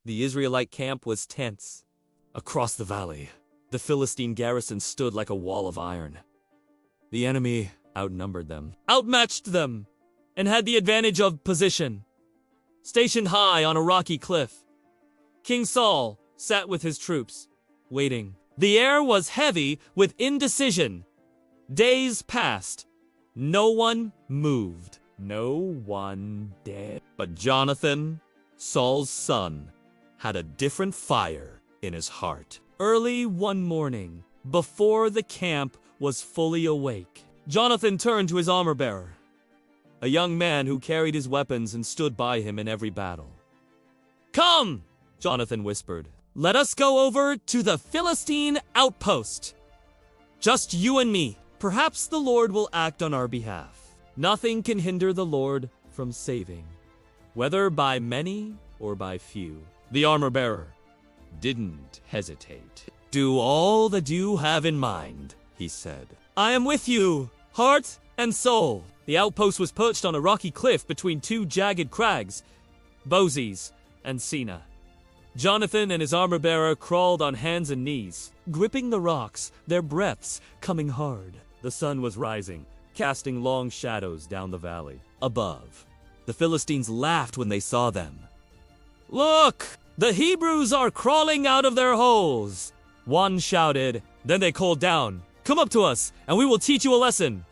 The Israelite camp was tense. Across the valley, the Philistine garrison stood like a wall of iron. The enemy outnumbered them, outmatched them, and had the advantage of position. Stationed high on a rocky cliff, King Saul sat with his troops, waiting. The air was heavy with indecision. Days passed. No one moved. No one dared. But Jonathan, Saul's son, had a different fire in his heart. Early one morning, before the camp was fully awake, Jonathan turned to his armor-bearer, a young man who carried his weapons and stood by him in every battle. "Come," Jonathan whispered. "Let us go over to the Philistine outpost. Just you and me. Perhaps the Lord will act on our behalf. Nothing can hinder the Lord from saving, whether by many or by few." The armor-bearer didn't hesitate. "Do all that you have in mind," he said. "I am with you, heart and soul." The outpost was perched on a rocky cliff between two jagged crags, Bozes and Sina. Jonathan and his armor-bearer crawled on hands and knees, gripping the rocks, their breaths coming hard. The sun was rising, casting long shadows down the valley. Above, the Philistines laughed when they saw them. "Look! The Hebrews are crawling out of their holes!" one shouted. Then they called down, "Come up to us, and we will teach you a lesson."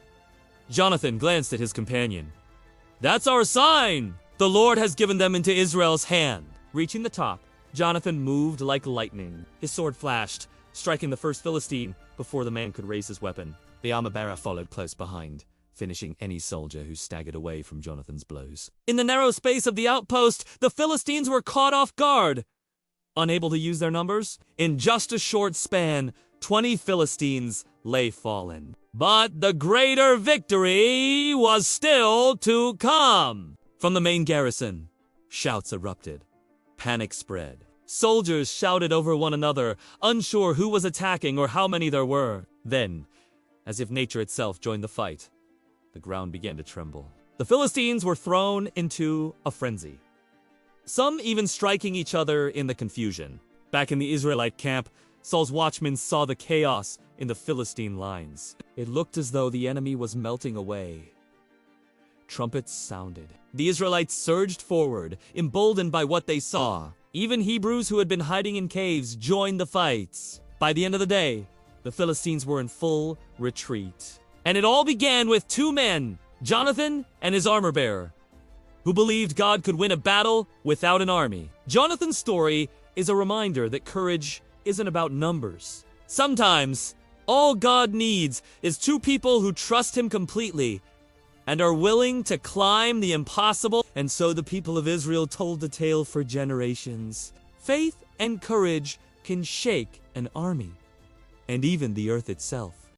Jonathan glanced at his companion. "That's our sign! The Lord has given them into Israel's hand." Reaching the top, Jonathan moved like lightning. His sword flashed, striking the first Philistine before the man could raise his weapon. The armor-bearer followed close behind, finishing any soldier who staggered away from Jonathan's blows. In the narrow space of the outpost, the Philistines were caught off guard. Unable to use their numbers, in just a short span, 20 Philistines lay fallen. But the greater victory was still to come. From the main garrison, shouts erupted. Panic spread. Soldiers shouted over one another, unsure who was attacking or how many there were. Then, as if nature itself joined the fight, the ground began to tremble. The Philistines were thrown into a frenzy, some even striking each other in the confusion. Back in the Israelite camp, Saul's watchmen saw the chaos in the Philistine lines. It looked as though the enemy was melting away. Trumpets sounded. The Israelites surged forward, emboldened by what they saw. Even Hebrews who had been hiding in caves joined the fights. By the end of the day, the Philistines were in full retreat. And it all began with two men, Jonathan and his armor-bearer, who believed God could win a battle without an army. Jonathan's story is a reminder that courage isn't about numbers. Sometimes, all God needs is two people who trust him completely and are willing to climb the impossible. And so the people of Israel told the tale for generations. Faith and courage can shake an army, and even the earth itself.